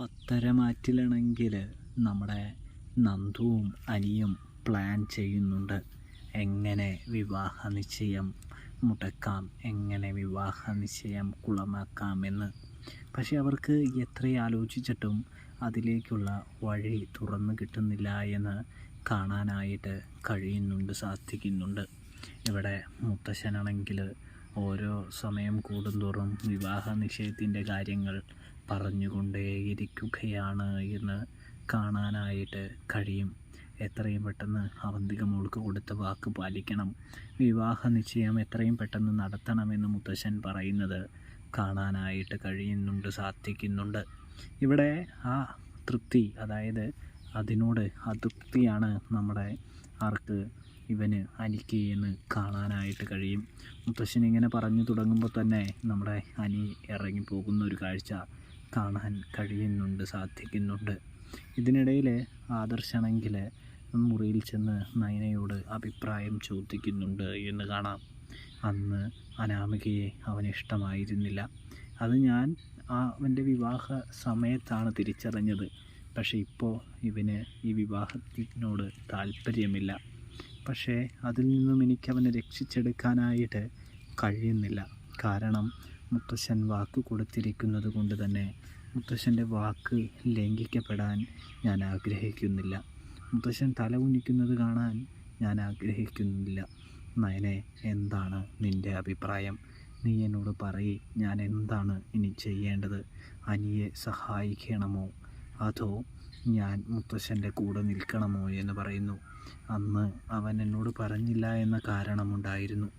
പത്തരമാറ്റിലാണെങ്കിൽ നമ്മുടെ നന്ദുവും അനിയും പ്ലാൻ ചെയ്യുന്നുണ്ട്. എങ്ങനെ വിവാഹ നിശ്ചയം മുടക്കാം, എങ്ങനെ വിവാഹ നിശ്ചയം കുളമാക്കാമെന്ന്. പക്ഷെ അവർക്ക് എത്ര ആലോചിച്ചിട്ടും അതിലേക്കുള്ള വഴി തുറന്നു കിട്ടുന്നില്ല എന്ന് കാണാനായിട്ട് സാധിക്കുന്നുണ്ട്. ഇവിടെ മുത്തശ്ശനാണെങ്കിൽ ഓരോ സമയം കൂടുന്തോറും വിവാഹ നിശ്ചയത്തിൻ്റെ കാര്യങ്ങൾ പറഞ്ഞുകൊണ്ടേയിരിക്കുകയാണ് എന്ന് കാണാനായിട്ട് കഴിയും. എത്രയും പെട്ടെന്ന് അവന്തിക മോൾക്ക് കൊടുത്ത വാക്ക് പാലിക്കണം, വിവാഹ നിശ്ചയം എത്രയും പെട്ടെന്ന് നടത്തണമെന്ന് മുത്തശ്ശൻ പറയുന്നത് കാണാനായിട്ട് സാധിക്കുന്നുണ്ട്. ഇവിടെ ആ തൃപ്തി, അതായത് അതിനോട് അതൃപ്തിയാണ് നമ്മുടെ അനിക്ക് എന്ന് കാണാനായിട്ട് കഴിയും. മുത്തശ്ശൻ ഇങ്ങനെ പറഞ്ഞു തുടങ്ങുമ്പോൾ തന്നെ നമ്മുടെ അനി ഇറങ്ങിപ്പോകുന്ന ഒരു കാഴ്ച കാണാൻ സാധിക്കുന്നുണ്ട്. ഇതിനിടയിൽ ആദർശാണെങ്കിൽ മുറിയിൽ ചെന്ന് നയനയോട് അഭിപ്രായം ചോദിക്കുന്നുണ്ട് എന്ന് കാണാം. അന്ന് അനാമികയെ അവനിഷ്ടമായിരുന്നില്ല. അത് ഞാൻ അവൻ്റെ വിവാഹ സമയത്താണ് തിരിച്ചറിഞ്ഞത്. പക്ഷേ ഇപ്പോൾ ഇവന് ഈ വിവാഹത്തിനോട് താല്പര്യമില്ല. പക്ഷേ അതിൽ നിന്നും എനിക്കവനെ രക്ഷിച്ചെടുക്കാനായിട്ട് കഴിയുന്നില്ല. കാരണം മുത്തശ്ശൻ വാക്ക് കൊടുത്തിരിക്കുന്നത് കൊണ്ട് തന്നെ മുത്തശ്ശൻ്റെ വാക്ക് ലംഘിക്കപ്പെടാൻ ഞാൻ ആഗ്രഹിക്കുന്നില്ല. മുത്തശ്ശൻ തല കുനിക്കുന്നത് കാണാൻ ഞാൻ ആഗ്രഹിക്കുന്നില്ല. നയനെ, എന്താണ് നിൻ്റെ അഭിപ്രായം? നീ എന്നോട് പറയ്, ഞാൻ എന്താണ് ഇനി ചെയ്യേണ്ടത്? അനിയെ സഹായിക്കണമോ അതോ ഞാൻ മുത്തശ്ശൻ്റെ കൂടെ നിൽക്കണമോ എന്ന് പറയുന്നു. അന്ന് അവൻ എന്നോട് പറഞ്ഞില്ല എന്ന കാരണമുണ്ടായിരുന്നു.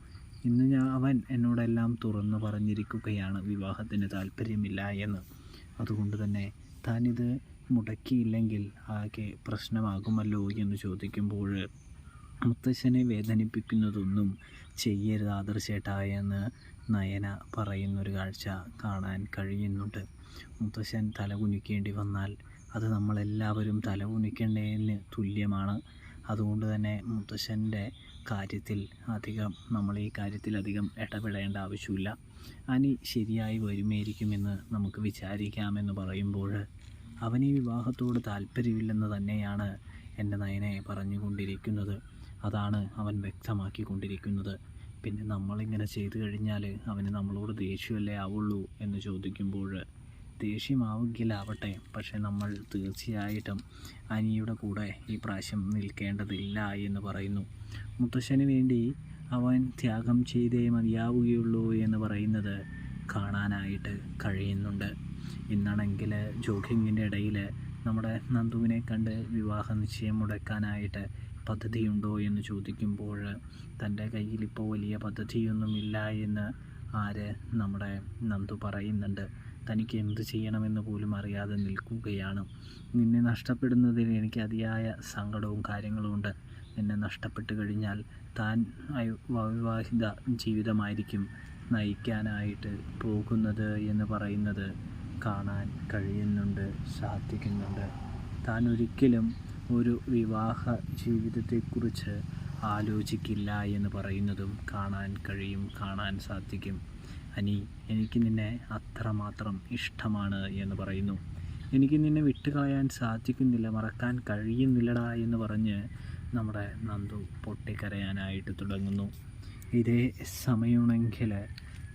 ഇന്ന് അവൻ എന്നോടെല്ലാം തുറന്നു പറഞ്ഞിരിക്കുകയാണ് വിവാഹത്തിന് താല്പര്യമില്ല എന്ന്. അതുകൊണ്ട് തന്നെ താനിത് മുടക്കിയില്ലെങ്കിൽ ആകെ പ്രശ്നമാകുമല്ലോ എന്ന് ചോദിക്കുമ്പോൾ മുത്തശ്ശനെ വേദനിപ്പിക്കുന്നതൊന്നും ചെയ്യരുത് ആദർശേട്ടാ എന്ന് നയന പറയുന്നൊരു കാഴ്ച കാണാൻ കഴിയുന്നുണ്ട്. മുത്തശ്ശൻ തല കുനിക്കേണ്ടി വന്നാൽ അത് നമ്മളെല്ലാവരും തല കുനിക്കേണ്ടതിന് തുല്യമാണ്. അതുകൊണ്ട് തന്നെ മുത്തശ്ശൻ്റെ കാര്യത്തിൽ നമ്മൾ ഈ കാര്യത്തിൽ അധികം ഇടപെടേണ്ട ആവശ്യമില്ല. അനി ശരിയായി വരുമായിരിക്കുമെന്ന് നമുക്ക് വിചാരിക്കാമെന്ന് പറയുമ്പോൾ അവന് ഈ വിവാഹത്തോട് താല്പര്യമില്ലെന്ന് തന്നെയാണ് എൻ്റെ നയനെ പറഞ്ഞുകൊണ്ടിരിക്കുന്നത്. അതാണ് അവൻ വ്യക്തമാക്കിക്കൊണ്ടിരിക്കുന്നത്. പിന്നെ നമ്മളിങ്ങനെ ചെയ്തു കഴിഞ്ഞാൽ അവന് നമ്മളോട് ദേഷ്യമല്ലേ ആവുള്ളൂ എന്ന് ചോദിക്കുമ്പോൾ ദേഷ്യമാവുകിലാവട്ടെ, പക്ഷേ നമ്മൾ തീർച്ചയായിട്ടും അനിയുടെ കൂടെ ഈ പ്രാവശ്യം നിൽക്കേണ്ടതില്ല എന്ന് പറയുന്നു. മുത്തശ്ശന് വേണ്ടി അവൻ ത്യാഗം ചെയ്തേ മതിയാവുകയുള്ളൂ എന്ന് പറയുന്നത് കാണാനായിട്ട് കഴിയുന്നുണ്ട്. ഇന്നാണെങ്കിൽ ജോഗിങ്ങിൻ്റെ ഇടയിൽ നമ്മുടെ നന്ദുവിനെ കണ്ട് വിവാഹ നിശ്ചയം മുടക്കാനായിട്ട് പദ്ധതിയുണ്ടോ എന്ന് ചോദിക്കുമ്പോൾ തൻ്റെ കയ്യിൽ ഇപ്പോൾ വലിയ പദ്ധതിയൊന്നുമില്ല എന്ന് നമ്മുടെ നന്ദു പറയുന്നുണ്ട്. തനിക്ക് എന്ത് ചെയ്യണമെന്ന് പോലും അറിയാതെ നിൽക്കുകയാണ്. നിന്നെ നഷ്ടപ്പെടുന്നതിൽ എനിക്ക് അതിയായ സങ്കടവും കാര്യങ്ങളുമുണ്ട്. നിന്നെ നഷ്ടപ്പെട്ട് കഴിഞ്ഞാൽ താൻ അവിവാഹിത ജീവിതമായിരിക്കും നയിക്കാനായിട്ട് പോകുന്നത് എന്ന് പറയുന്നത് കാണാൻ സാധിക്കുന്നുണ്ട്. താൻ ഒരിക്കലും ഒരു വിവാഹ ജീവിതത്തെക്കുറിച്ച് ആലോചിക്കില്ല എന്ന് പറയുന്നതും കാണാൻ സാധിക്കും. അനി, എനിക്ക് നിന്നെ അത്രമാത്രം ഇഷ്ടമാണ് എന്ന് പറയുന്നു. എനിക്ക് നിന്നെ വിട്ടുകളയാൻ സാധിക്കുന്നില്ല, മറക്കാൻ കഴിയുന്നില്ലടാ എന്ന് പറഞ്ഞ് നമ്മുടെ നന്ദു പൊട്ടിക്കരയാനായിട്ട് തുടങ്ങുന്നു. ഇതേ സമയമാണെങ്കിൽ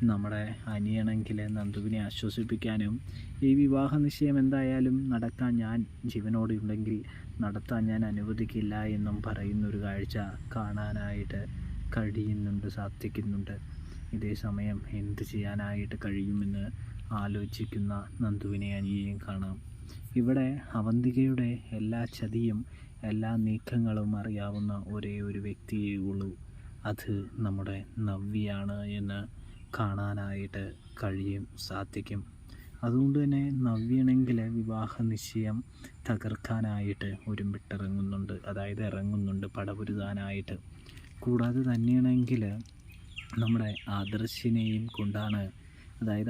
നമ്മുടെ അനിയാണെങ്കിൽ നന്ദുവിനെ ആശ്വസിപ്പിക്കാനും ഈ വിവാഹ നിശ്ചയം എന്തായാലും നടക്കാൻ ഞാൻ ജീവനോടുണ്ടെങ്കിൽ നടത്താൻ ഞാൻ അനുവദിക്കില്ല എന്നും പറയുന്നൊരു കാഴ്ച കാണാനായിട്ട് സാധിക്കുന്നുണ്ട്. ഇതേ സമയം എന്ത് ചെയ്യാനായിട്ട് കഴിയുമെന്ന് ആലോചിക്കുന്ന നന്ദുവിനെ അനിയെയും കാണാം. ഇവിടെ അവന്തികയുടെ എല്ലാ ചതിയും എല്ലാ നീക്കങ്ങളും അറിയാവുന്ന ഒരേ ഒരു വ്യക്തിയേ ഉള്ളൂ. അത് നമ്മുടെ നവ്യയാണ് എന്ന് കാണാനായിട്ട് സാധിക്കും. അതുകൊണ്ട് തന്നെ നവ്യാണെങ്കിൽ വിവാഹ നിശ്ചയം തകർക്കാനായിട്ട് ഇറങ്ങുന്നുണ്ട് പടപൊരുതാനായിട്ട്. കൂടാതെ തന്നെയാണെങ്കിൽ നമ്മുടെ ആദർശിനെയും കൊണ്ടാണ്,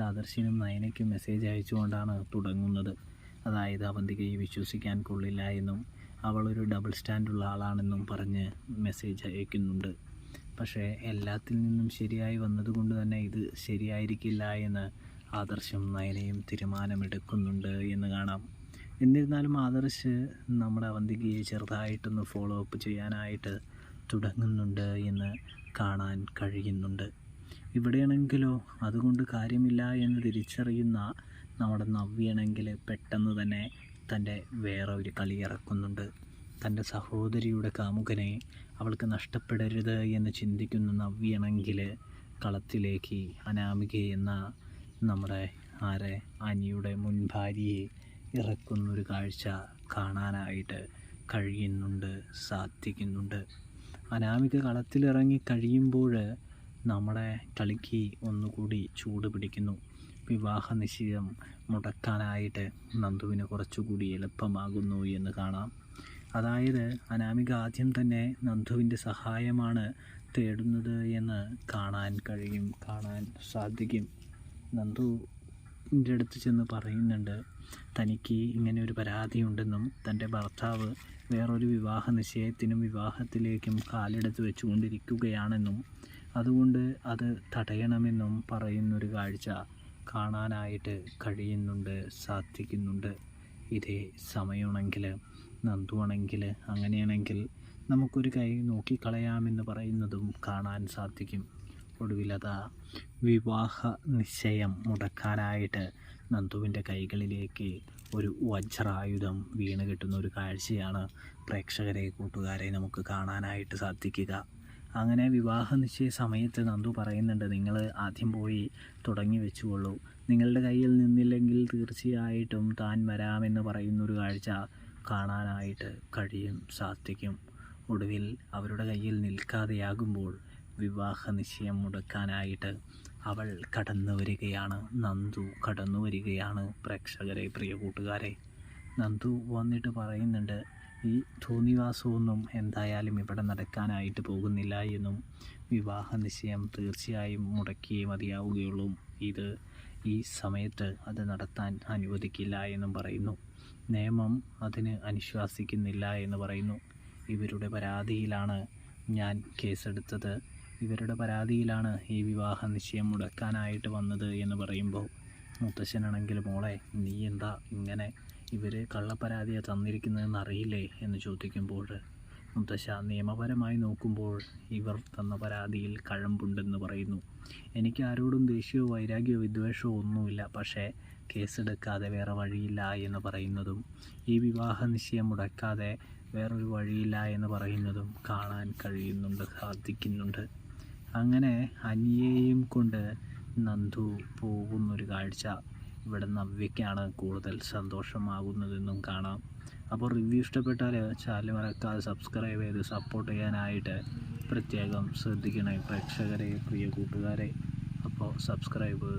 ആദർശിനും നയനയ്ക്കും മെസ്സേജ് അയച്ചുകൊണ്ടാണ് തുടങ്ങുന്നത്. അവന്തികയെ വിശ്വസിക്കാൻ കൊള്ളില്ല എന്നും അവളൊരു ഡബിൾ സ്റ്റാൻഡുള്ള ആളാണെന്നും പറഞ്ഞ് മെസ്സേജ് അയക്കുന്നുണ്ട്. പക്ഷേ എല്ലാത്തിൽ നിന്നും ശരിയായി വന്നതുകൊണ്ട് തന്നെ ഇത് ശരിയായിരിക്കില്ല എന്ന് ആദർശം നയനയും തീരുമാനമെടുക്കുന്നുണ്ട് എന്ന് കാണാം. എന്നിരുന്നാലും ആദർശ് നമ്മുടെ അവന്തികയെ ചെറുതായിട്ടൊന്ന് ഫോളോ അപ്പ് ചെയ്യാനായിട്ട് തുടങ്ങുന്നുണ്ട് എന്ന് കാണാൻ കഴിയുന്നുണ്ട്. ഇവിടെയാണെങ്കിലോ അതുകൊണ്ട് കാര്യമില്ല എന്ന് തിരിച്ചറിയുന്ന നമ്മുടെ നവ്യാണെങ്കിൽ പെട്ടെന്ന് തന്നെ തൻ്റെ വേറെ ഒരു കളി ഇറക്കുന്നുണ്ട്. തൻ്റെ സഹോദരിയുടെ കാമുകനെ അവൾക്ക് നഷ്ടപ്പെടരുത് എന്ന് ചിന്തിക്കുന്ന നവ്യാണെങ്കിൽ കളത്തിലേക്ക് അനാമിക എന്ന നമ്മുടെ അനിയുടെ മുൻ ഭാര്യയെ ഇറക്കുന്നൊരു കാഴ്ച കാണാനായിട്ട് കഴിയുന്നുണ്ട്, സാധിക്കുന്നുണ്ട്. അനാമിക കളത്തിലിറങ്ങി കഴിയുമ്പോൾ നമ്മുടെ കളിക്ക് ഒന്നുകൂടി ചൂട് പിടിക്കുന്നു. വിവാഹ നിശ്ചയം മുടക്കാനായിട്ട് നന്ദുവിന് കുറച്ചുകൂടി എളുപ്പമാകുന്നു എന്ന് കാണാം. അതായത് അനാമിക ആദ്യം തന്നെ നന്ദുവിൻ്റെ സഹായമാണ് തേടുന്നത് എന്ന് കാണാൻ സാധിക്കും. നന്ദുവിൻ്റെ അടുത്ത് ചെന്ന് പറയുന്നുണ്ട് തനിക്ക് ഇങ്ങനെ ഒരു പരാതിയുണ്ടെന്നും തൻ്റെ ഭർത്താവ് വേറൊരു വിവാഹ നിശ്ചയത്തിനും വിവാഹത്തിലേക്കും കാലെടുത്ത് വെച്ചുകൊണ്ടിരിക്കുകയാണെന്നും അതുകൊണ്ട് അത് തടയണമെന്നും പറയുന്നൊരു കാഴ്ച കാണാനായിട്ട് കഴിയുന്നുണ്ട്, സാധിക്കുന്നുണ്ട്. ഇതേ സമയമാണെങ്കിൽ നന്ദുവാണെങ്കിൽ അങ്ങനെയാണെങ്കിൽ നമുക്കൊരു കൈ നോക്കിക്കളയാമെന്ന് പറയുന്നതും കാണാൻ സാധിക്കും. ഒടുവിലതാ വിവാഹ നിശ്ചയം മുടക്കാനായിട്ട് നന്ദുവിൻ്റെ കൈകളിലേക്ക് ഒരു വജ്രായുധം വീണ് കിട്ടുന്ന ഒരു കാഴ്ചയാണ് കൂട്ടുകാരെ നമുക്ക് കാണാനായിട്ട് സാധിക്കുക. അങ്ങനെ വിവാഹ നിശ്ചയ സമയത്ത് നന്ദു പറയുന്നുണ്ട്, നിങ്ങൾ ആദ്യം പോയി തുടങ്ങി വെച്ചുകൊള്ളൂ, നിങ്ങളുടെ കയ്യിൽ നിന്നില്ലെങ്കിൽ തീർച്ചയായിട്ടും താൻ വരാമെന്ന് പറയുന്നൊരു കാഴ്ച കാണാനായിട്ട് സാധിക്കും. ഒടുവിൽ അവരുടെ കയ്യിൽ നിൽക്കാതെയാകുമ്പോൾ വിവാഹ നിശ്ചയം മുടക്കാനായിട്ട് അവൾ കടന്നു വരികയാണ്, നന്ദു കടന്നു വരികയാണ്. പ്രിയ കൂട്ടുകാരെ, നന്ദു വന്നിട്ട് പറയുന്നുണ്ട് ഈ തോന്നിവാസമൊന്നും എന്തായാലും ഇവിടെ നടക്കാനായിട്ട് പോകുന്നില്ല എന്നും വിവാഹ നിശ്ചയം തീർച്ചയായും മുടക്കിയേ മതിയാവുകയുള്ളൂ, ഈ സമയത്ത് അത് നടത്താൻ അനുവദിക്കില്ല എന്നും പറയുന്നു. നിയമം അതിന് അനുശാസിക്കുന്നില്ല എന്ന് പറയുന്നു. ഇവരുടെ പരാതിയിലാണ് ഞാൻ കേസെടുത്തത്, ഇവരുടെ പരാതിയിലാണ് ഈ വിവാഹ നിശ്ചയം മുടക്കാനായിട്ട് വന്നത് എന്ന് പറയുമ്പോൾ മുത്തശ്ശനാണെങ്കിൽ മോളെ നീ എന്താ ഇങ്ങനെ ഇവർ കള്ളപ്പരാതിയാണ് തന്നിരിക്കുന്നതെന്ന് അറിയില്ലേ എന്ന് ചോദിക്കുമ്പോൾ മുത്തശ്ശ നിയമപരമായി നോക്കുമ്പോൾ ഇവർ തന്ന പരാതിയിൽ കഴമ്പുണ്ടെന്ന് പറയുന്നു. എനിക്ക് ആരോടും ദേഷ്യമോ വൈരാഗ്യമോ വിദ്വേഷമോ ഒന്നുമില്ല, പക്ഷേ കേസെടുക്കാതെ വേറെ വഴിയില്ല എന്ന് പറയുന്നതും ഈ വിവാഹ നിശ്ചയം മുടക്കാതെ വേറൊരു വഴിയില്ല എന്ന് പറയുന്നതും കാണാൻ സാധിക്കുന്നുണ്ട്. അങ്ങനെ അനിയെയും കൊണ്ട് നന്ദു പോകുന്നൊരു കാഴ്ച ഇവിടെ നവ്യയ്ക്കാണ് കൂടുതൽ സന്തോഷമാകുന്നതെന്നും കാണാം. അപ്പോൾ റിവ്യൂ ഇഷ്ടപ്പെട്ടാൽ ചാനൽ മറക്കാതെ സബ്സ്ക്രൈബ് ചെയ്ത് സപ്പോർട്ട് ചെയ്യാനായിട്ട് പ്രത്യേകം ശ്രദ്ധിക്കണേ പ്രിയ കൂട്ടുകാരെ. അപ്പോൾ സബ്സ്ക്രൈബ്